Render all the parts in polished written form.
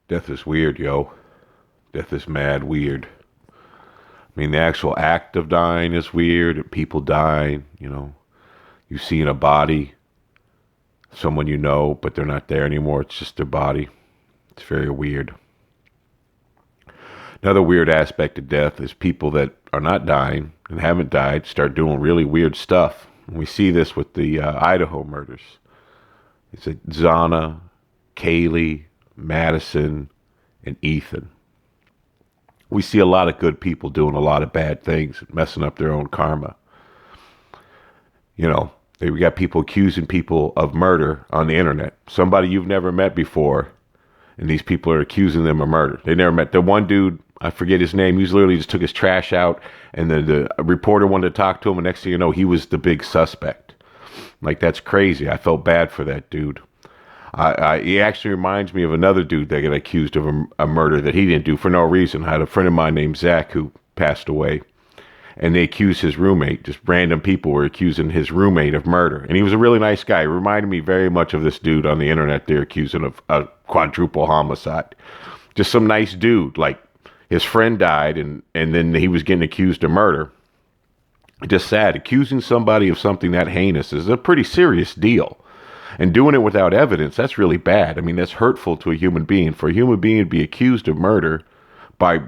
Death is weird, yo. Death is mad weird. I mean, the actual act of dying is weird. People dying, you see in a body someone you know, but they're not there anymore. It's just their body. It's very weird. Another weird aspect of death is people that are not dying and haven't died start doing really weird stuff. And we see this with the Idaho murders. It's Xana, Kaylee, Madison, and Ethan. We see a lot of good people doing a lot of bad things, messing up their own karma. We got people accusing people of murder on the internet. Somebody you've never met before, and these people are accusing them of murder. They never met. The one dude, I forget his name, he literally just took his trash out, and the reporter wanted to talk to him, and next thing you know, he was the big suspect. Like, that's crazy. I felt bad for that dude. He actually reminds me of another dude that got accused of a murder that he didn't do for no reason. I had a friend of mine named Zach who passed away, and they accused his roommate. Just random people were accusing his roommate of murder, and he was a really nice guy. He reminded me very much of this dude on the internet they're accusing of a quadruple homicide. Just some nice dude. Like, his friend died, and then he was getting accused of murder. Just sad. Accusing somebody of something that heinous is a pretty serious deal. And doing it without evidence, that's really bad. I mean, that's hurtful to a human being. For a human being to be accused of murder by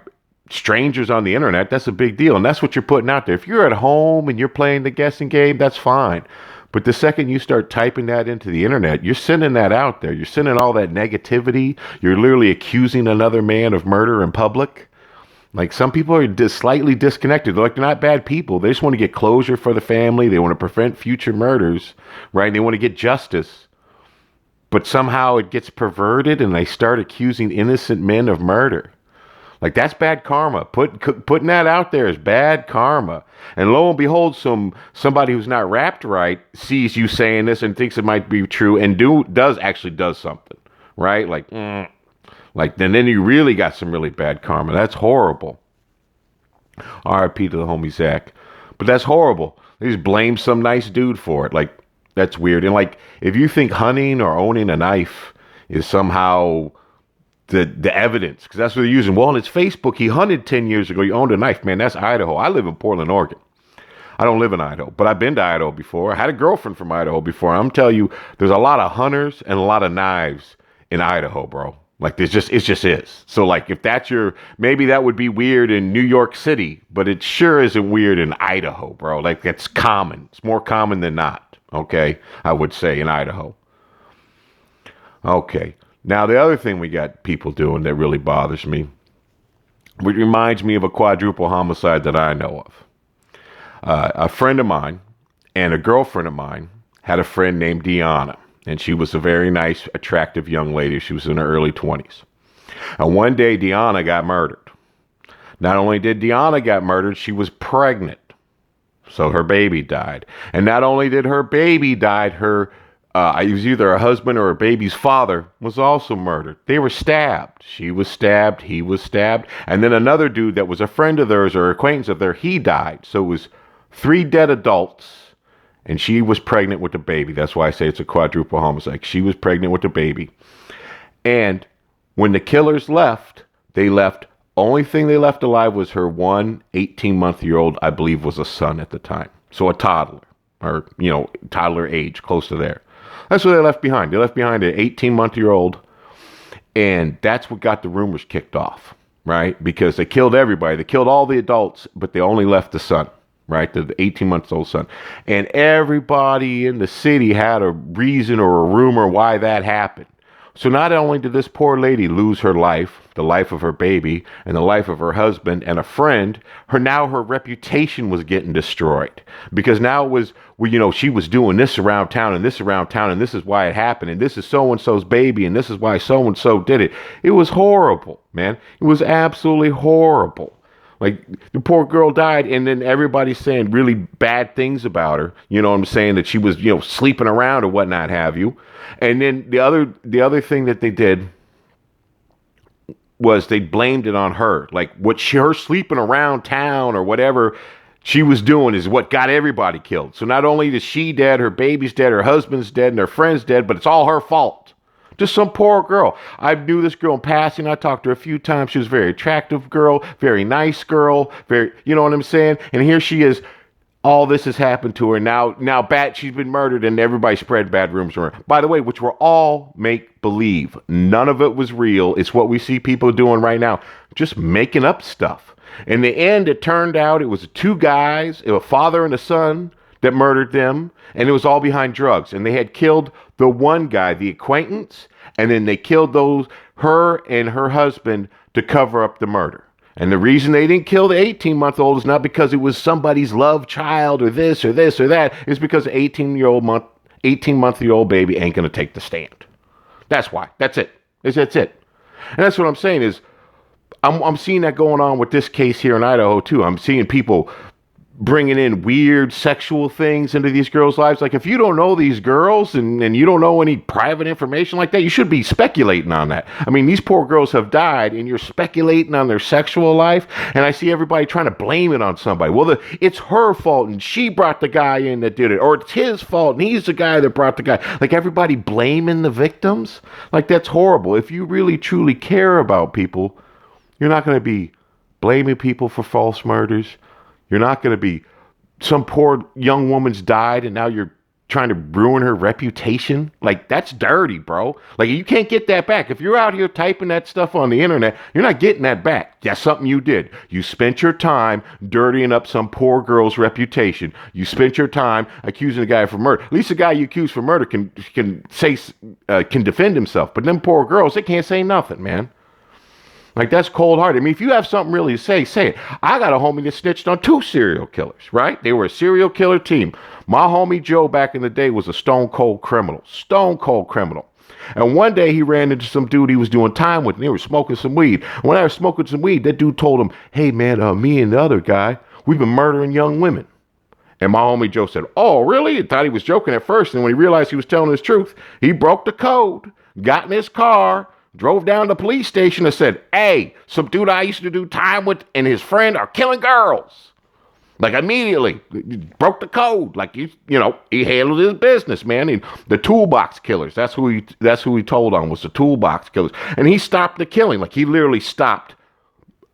strangers on the internet, that's a big deal. And that's what you're putting out there. If you're at home and you're playing the guessing game, that's fine. But the second you start typing that into the internet, you're sending that out there. You're sending all that negativity. You're literally accusing another man of murder in public. Like, some people are just slightly disconnected. They're not bad people. They just want to get closure for the family. They want to prevent future murders, right? They want to get justice. But somehow it gets perverted and they start accusing innocent men of murder. Like, that's bad karma. Putting that out there is bad karma. And lo and behold, somebody who's not wrapped right sees you saying this and thinks it might be true and does something, right? Then you really got some really bad karma. That's horrible. R.I.P. to the homie Zach. But that's horrible. They just blame some nice dude for it. That's weird. And if you think hunting or owning a knife is somehow the evidence, because that's what they're using. Well, on his Facebook, he hunted 10 years ago. He owned a knife. Man, that's Idaho. I live in Portland, Oregon. I don't live in Idaho, but I've been to Idaho before. I had a girlfriend from Idaho before. I'm telling you, there's a lot of hunters and a lot of knives in Idaho, bro. It just is. So if that's maybe that would be weird in New York City, but it sure isn't weird in Idaho, bro. That's common. It's more common than not. Okay. I would say in Idaho. Okay. Now, the other thing we got people doing that really bothers me, which reminds me of a quadruple homicide that I know of. A friend of mine and a girlfriend of mine had a friend named Deanna. And she was a very nice, attractive young lady. She was in her early 20s. And one day, Deanna got murdered. Not only did Deanna get murdered, she was pregnant. So her baby died. And not only did her baby die, it was either her husband or her baby's father was also murdered. They were stabbed. She was stabbed. He was stabbed. And then another dude that was a friend of theirs or acquaintance of theirs, he died. So it was 3 dead adults. And she was pregnant with the baby. That's why I say it's a quadruple homicide. She was pregnant with the baby. And when the killers left, only thing they left alive was her 18-month-old, I believe, was a son at the time. So a toddler, or, toddler age, close to there. That's what they left behind. They left behind an 18-month-old. And that's what got the rumors kicked off, right? Because they killed everybody. They killed all the adults, but they only left the son. Right, the 18-month-old son. And everybody in the city had a reason or a rumor why that happened. So not only did this poor lady lose her life, the life of her baby, and the life of her husband and a friend, her reputation was getting destroyed. Because now it was, she was doing this around town, and this around town, and this is why it happened, and this is so-and-so's baby, and this is why so-and-so did it. It was horrible, man. It was absolutely horrible. The poor girl died, and then everybody's saying really bad things about her. You know what I'm saying? That she was, sleeping around or whatnot have you. And then the other thing that they did was they blamed it on her. Her sleeping around town or whatever she was doing is what got everybody killed. So not only is she dead, her baby's dead, her husband's dead, and her friend's dead, but it's all her fault. Just some poor girl. I knew this girl in passing. I talked to her a few times. She was a very attractive girl, very nice girl, very, you know what I'm saying? And here she is. All this has happened to her. Now, she's been murdered, and everybody spread bad rumors around. By the way, which were all make believe. None of it was real. It's what we see people doing right now, just making up stuff. In the end, it turned out it was two guys, a father and a son, that murdered them, and it was all behind drugs. And they had killed the one guy, the acquaintance, and then they killed her and her husband to cover up the murder. And the reason they didn't kill the 18-month-old is not because it was somebody's love child or this or this or that. It's because the 18-month-old baby ain't going to take the stand. That's why. That's it. That's it. And that's what I'm saying is I'm seeing that going on with this case here in Idaho, too. I'm seeing people bringing in weird sexual things into these girls' lives. Like, if you don't know these girls and you don't know any private information like that, you should be speculating on that. I mean, these poor girls have died, and you're speculating on their sexual life, and I see everybody trying to blame it on somebody. Well, it's her fault, and she brought the guy in that did it, or it's his fault, and he's the guy that brought the guy. Like, everybody blaming the victims? Like, that's horrible. If you really, truly care about people, you're not going to be blaming people for false murders. You're not going to be, some poor young woman's died and now you're trying to ruin her reputation. Like, that's dirty, bro. Like, you can't get that back. If you're out here typing that stuff on the internet, you're not getting that back. That's something you did. You spent your time dirtying up some poor girl's reputation. You spent your time accusing a guy for murder. At least the guy you accuse for murder can defend himself. But them poor girls, they can't say nothing, man. Like, that's cold-hearted. I mean, if you have something really to say it. I got a homie that snitched on 2 serial killers, right? They were a serial killer team. My homie Joe back in the day was a stone-cold criminal. Stone-cold criminal. And one day he ran into some dude he was doing time with, and they were smoking some weed. When I was smoking some weed, that dude told him, hey, man, me and the other guy, we've been murdering young women. And my homie Joe said, oh, really? I thought he was joking at first. And when he realized he was telling his truth, he broke the code, got in his car, drove down to the police station and said, hey, some dude I used to do time with and his friend are killing girls. Like, immediately, broke the code. Like, he handled his business, man. And the toolbox killers, that's who he told on, was the toolbox killers. And he stopped the killing. Like, he literally stopped.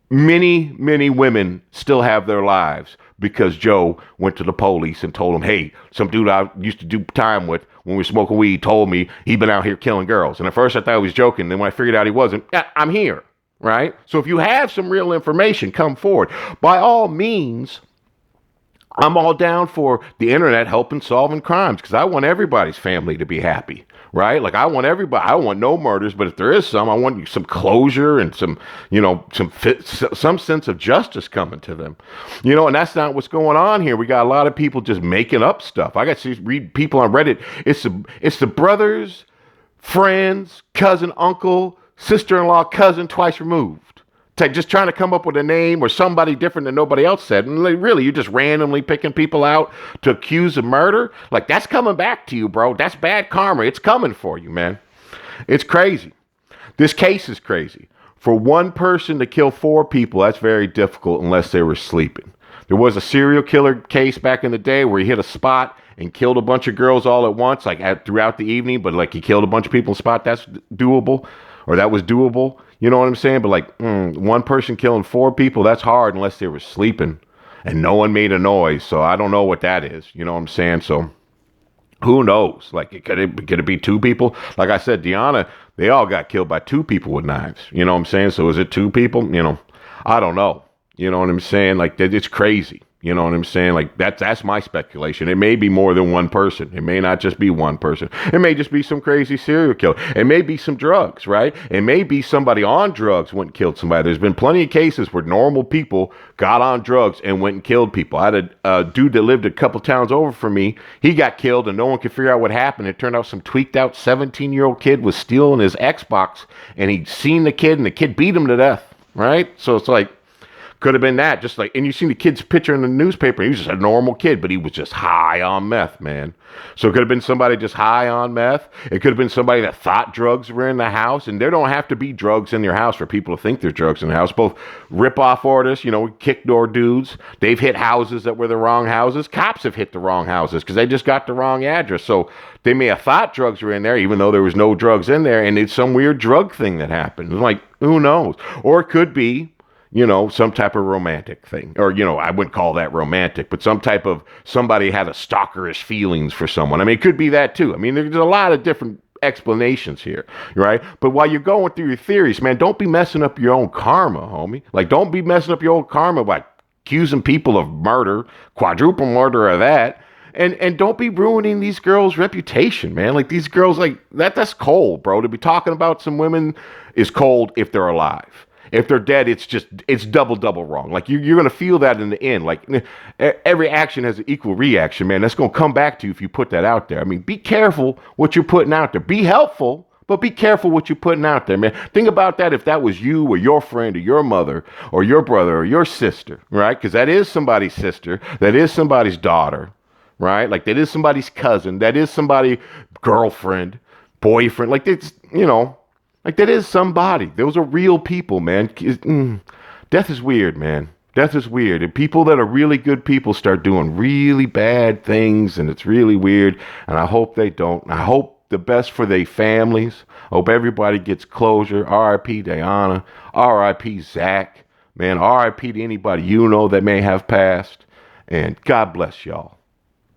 Many, many women still have their lives because Joe went to the police and told him, hey, some dude I used to do time with when we were smoking weed told me he'd been out here killing girls. And at first I thought he was joking. Then when I figured out he wasn't, I'm here, right? So if you have some real information, come forward. By all means, I'm all down for the internet helping solving crimes because I want everybody's family to be happy, right? Like, I want everybody, I don't want no murders, but if there is some, I want some closure and some sense of justice coming to them, and that's not what's going on here. We got a lot of people just making up stuff. I got to read people on Reddit. It's the brothers, friends, cousin, uncle, sister-in-law, cousin, twice removed. Just trying to come up with a name or somebody different than nobody else said. And really, you're just randomly picking people out to accuse of murder. Like, that's coming back to you, bro. That's bad karma. It's coming for you, man. It's crazy. This case is crazy. For one person to kill 4 people, that's very difficult unless they were sleeping. There was a serial killer case back in the day where he hit a spot and killed a bunch of girls all at once, throughout the evening, but he killed a bunch of people in a spot. That's doable, or that was doable. You know what I'm saying? But one person killing 4 people, that's hard unless they were sleeping and no one made a noise. So I don't know what that is. You know what I'm saying? So who knows? Could it be 2 people? Like I said, Deanna, they all got killed by 2 people with knives. You know what I'm saying? So is it 2 people? I don't know. You know what I'm saying? It's crazy. You know what I'm saying? That's my speculation. It may be more than one person. It may not just be one person. It may just be some crazy serial killer. It may be some drugs, right? It may be somebody on drugs went and killed somebody. There's been plenty of cases where normal people got on drugs and went and killed people. I had a dude that lived a couple towns over from me. He got killed and no one could figure out what happened. It turned out some tweaked out 17-year-old kid was stealing his Xbox and he'd seen the kid and the kid beat him to death, right? So it's Could have been that, just like, and you seen the kid's picture in the newspaper. He was just a normal kid, but he was just high on meth, man. So it could have been somebody just high on meth. It could have been somebody that thought drugs were in the house, and there don't have to be drugs in your house for people to think there's drugs in the house. Both rip-off artists, kick door dudes, they've hit houses that were the wrong houses. Cops have hit the wrong houses because they just got the wrong address. So they may have thought drugs were in there, even though there was no drugs in there, and it's some weird drug thing that happened. Like, who knows? Or it could be, some type of romantic thing. Or, I wouldn't call that romantic, but some type of somebody had a stalkerish feelings for someone. I mean, it could be that too. I mean, there's a lot of different explanations here, right? But while you're going through your theories, man, don't be messing up your own karma, homie. Like, don't be messing up your own karma by accusing people of murder, quadruple murder or that. And don't be ruining these girls' reputation, man. Like, these girls, like, that's cold, bro. To be talking about some women is cold if they're alive. If they're dead, it's double wrong. Like, you're going to feel that in the end. Like, every action has an equal reaction, man. That's going to come back to you if you put that out there. I mean, be careful what you're putting out there. Be helpful, but be careful what you're putting out there, man. Think about that if that was you or your friend or your mother or your brother or your sister, right? Because that is somebody's sister. That is somebody's daughter, right? Like, that is somebody's cousin. That is somebody's girlfriend, boyfriend. Like, it's, like, that is somebody. Those are real people, man. Death is weird, man. Death is weird. And people that are really good people start doing really bad things, and it's really weird. And I hope they don't. I hope the best for their families. I hope everybody gets closure. R.I.P. Diana. R.I.P. Zach. Man, R.I.P. to anybody that may have passed. And God bless y'all.